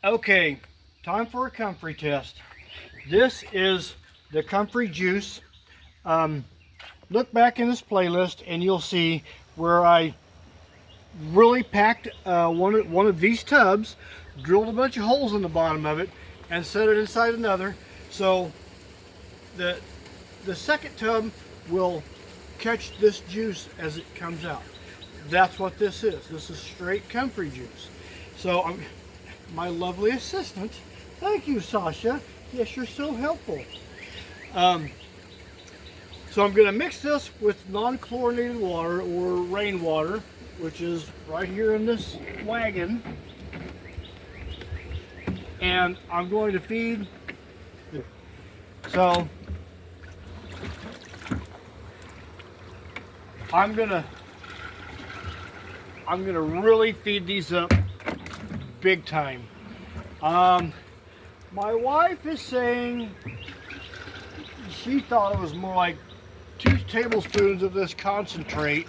Okay, time for a comfrey test. This is the comfrey juice. Look back in this playlist and you'll see where I really packed one of these tubs, drilled a bunch of holes in the bottom of it, and set it inside another. So the second tub will catch this juice as it comes out. That's what this is. This is straight comfrey juice. So my lovely assistant, thank you, Sasha. Yes, you're so helpful. So I'm going to mix this with non-chlorinated water or rainwater, which is right here in this wagon. And I'm going to feed. So I'm gonna really feed these up big time. My wife is saying she thought it was more like 2 tablespoons of this concentrate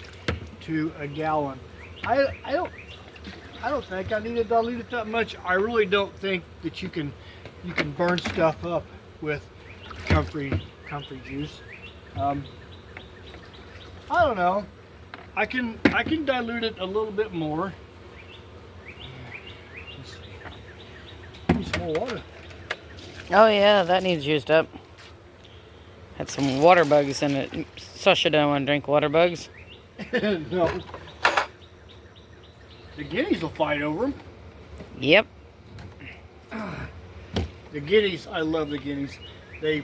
to a gallon. I don't think I need to dilute it that much. I really don't think that you can burn stuff up with comfrey juice. I don't know. I can dilute it a little bit more. Need some more water. Oh yeah, that needs used up. Had some water bugs in it. Sasha don't want to drink water bugs. No. The guineas will fight over them. Yep. The guineas, I love the guineas. They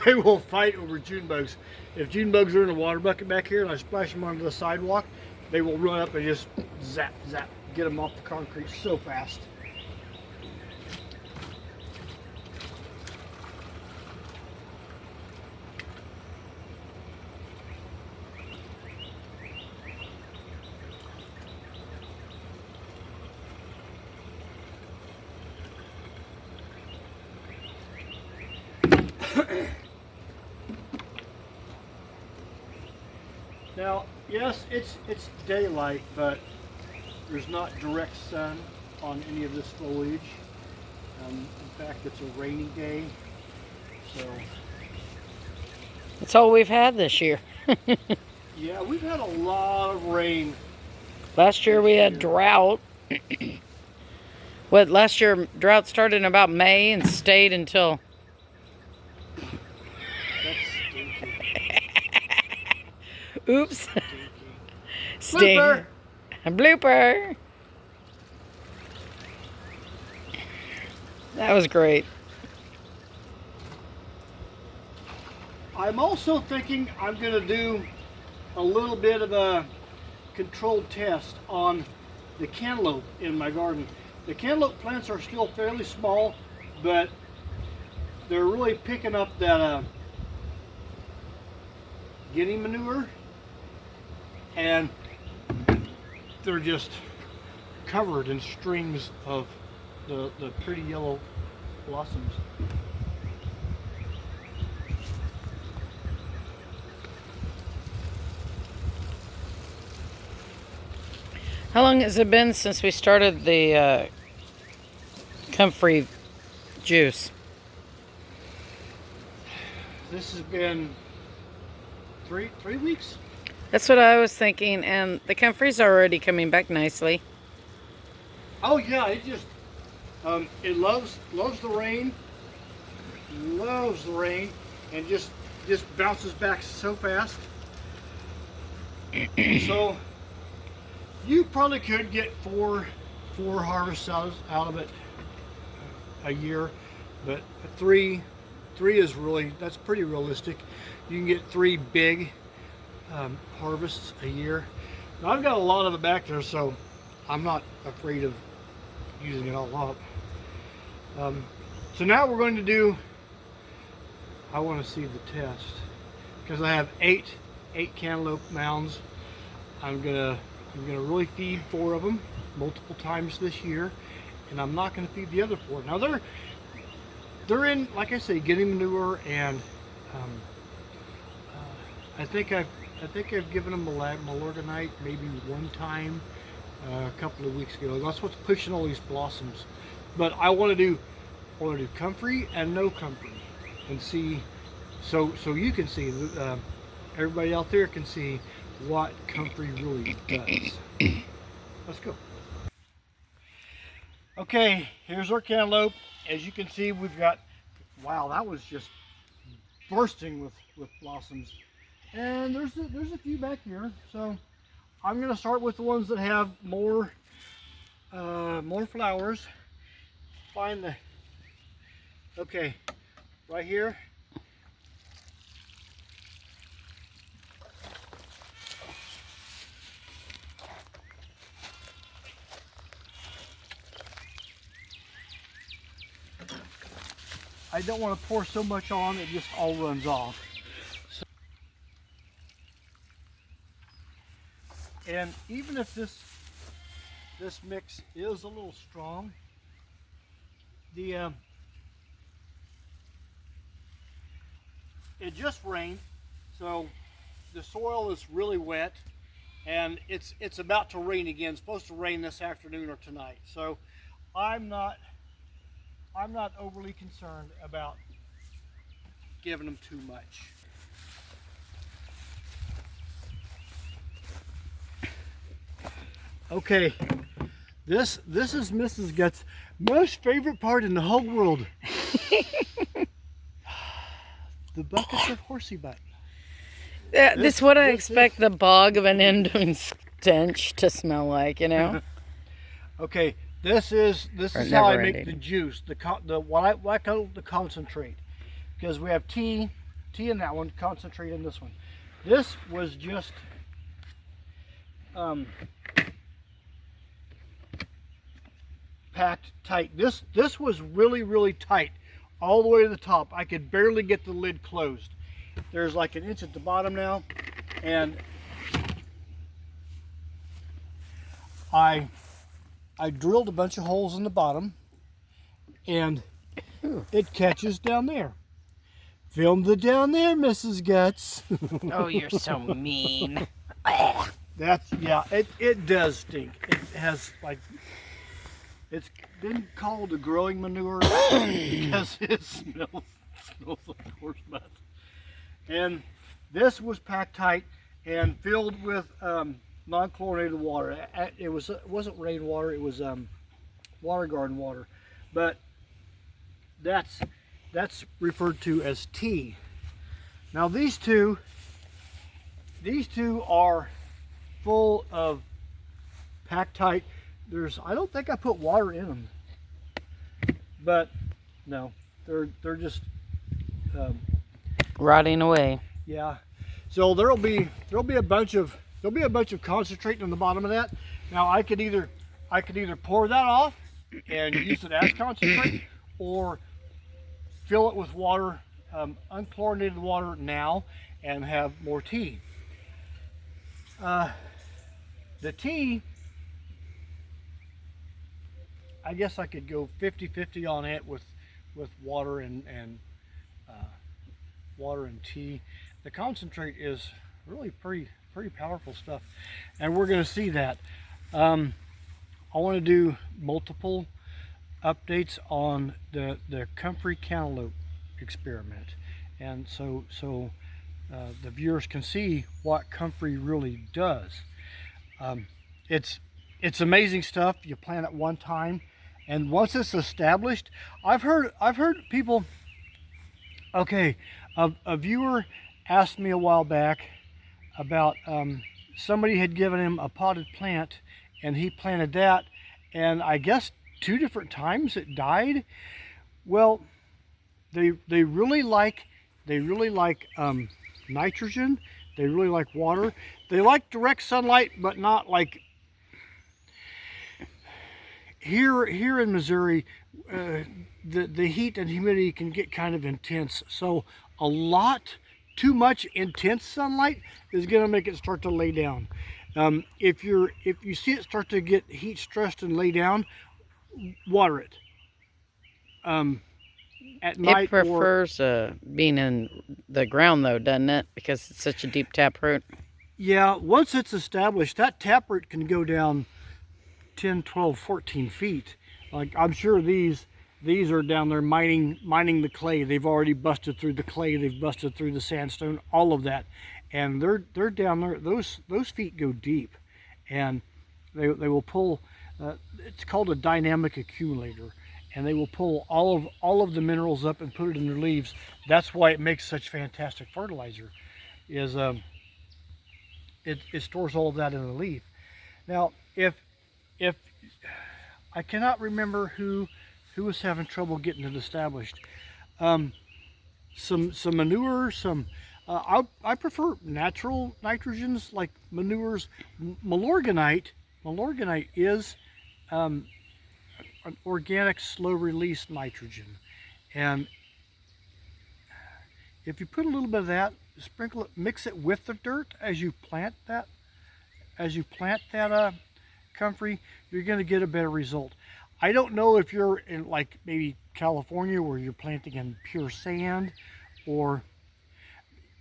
will fight over June bugs. If June bugs are in a water bucket back here and I splash them onto the sidewalk, they will run up and just zap, zap, get them off the concrete so fast. Now, yes, it's daylight, but there's not direct sun on any of this foliage. In fact, it's a rainy day, so. That's all we've had this year. Yeah, we've had a lot of rain. Last year we had drought. Last year drought started in about May and stayed until... Oops. Blooper. A blooper. That was great. I'm also thinking I'm going to do a little bit of a controlled test on the cantaloupe in my garden. The cantaloupe plants are still fairly small, but they're really picking up that guinea manure, and they're just covered in strings of the pretty yellow blossoms. How long has it been since we started the comfrey juice? This has been three weeks. That's what I was thinking, and the comfrey's already coming back nicely. Oh yeah, it just it loves the rain, and just bounces back so fast. So you probably could get four harvests out of it a year, but three is that's pretty realistic. You can get 3 big harvests a year. Now I've got a lot of it back there, so I'm not afraid of using it all up. So now we're going to do, I want to see the test, because I have eight cantaloupe mounds. I'm gonna really feed 4 of them multiple times this year, and I'm not going to feed the other 4. Now they're in, like I say, guinea manure, and I think I've given them malurgonite maybe one time a couple of weeks ago. That's what's pushing all these blossoms But I want to do Comfrey and no Comfrey, and see, so you can see, everybody out there can see what Comfrey really does. Let's go. Okay, here's our cantaloupe. As you can see, we've got, wow, that was just bursting with blossoms. And there's a few back here. So I'm gonna start with the ones that have more flowers. Find the, okay, right here. I don't want to pour so much on, it just all runs off. So, and even if this mix is a little strong, it just rained, so the soil is really wet, and it's about to rain again. It's supposed to rain this afternoon or tonight, so I'm not overly concerned about giving them too much. Okay, this is Mrs. Guts' most favorite part in the whole world. The buckets of horsey butt. Yeah, this is what I expect the bog of an Indian stench to smell like, you know. Okay, this is how I make the juice, what I call the concentrate, because we have tea in that one, concentrate in this one. This was just packed tight. This was really tight all the way to the top. I could barely get the lid closed. There's like an inch at the bottom now, and I drilled a bunch of holes in the bottom, and it catches down there. Film the down there, Mrs. Guts. Oh, you're so mean. Yeah, it does stink. It has, like, it's been called a growing manure because it smells like horse butt. And this was packed tight and filled with non-chlorinated water. It wasn't rainwater, it was water garden water, but that's referred to as tea. Now these two are full of packed tight. I don't think I put water in them, but no, they're just rotting away. Yeah, so there'll be a bunch of concentrate in the bottom of that. Now I could either pour that off and use it as concentrate, or fill it with water, unchlorinated water now, and have more tea. The tea, I guess I could go 50-50 on it with water and water and tea. The concentrate is really pretty powerful stuff, and we're going to see that. I want to do multiple updates on the Comfrey cantaloupe experiment, and so the viewers can see what Comfrey really does. It's amazing stuff. You plant it one time, and once it's established, I've heard people. Okay, a viewer asked me a while back about somebody had given him a potted plant, and he planted that, and I guess 2 different times it died. Well, they really like nitrogen. They really like water. They like direct sunlight, but not like here in Missouri. The heat and humidity can get kind of intense, so too much intense sunlight is going to make it start to lay down. If you see it start to get heat stressed and lay down, water it at night. It prefers being in the ground though, doesn't it? Because it's such a deep taproot. Yeah, once it's established, that taproot can go down 10, 12, 14 feet. Like I'm sure these are down there mining the clay. They've already busted through the clay. They've busted through the sandstone, all of that, and they're down there. Those feet go deep, and they will pull. It's called a dynamic accumulator, and they will pull all of the minerals up and put it in their leaves. That's why it makes such fantastic fertilizer. Is it stores all of that in the leaf. Now, if I cannot remember who was having trouble getting it established. Some manure, I prefer natural nitrogens like manures. Malorganite is an organic slow release nitrogen, and if you put a little bit of that, sprinkle it, mix it with the dirt as you plant that. Comfrey, you're going to get a better result. I don't know if you're in like maybe California where you're planting in pure sand, or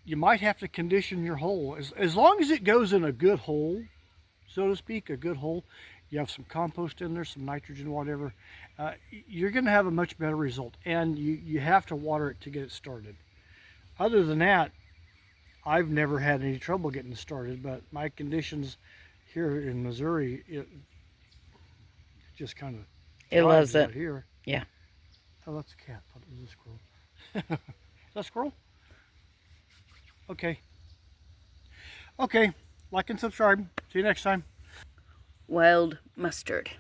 you might have to condition your hole. As long as it goes in a good hole, so to speak, a good hole, you have some compost in there, some nitrogen, whatever, you're going to have a much better result. And you have to water it to get it started. Other than that, I've never had any trouble getting started, but my conditions here in Missouri, it just kind of It loves it. Here. Yeah. Oh, that's a cat. I thought it was a squirrel. Is that a squirrel? Okay. Okay. Like and subscribe. See you next time. Wild mustard.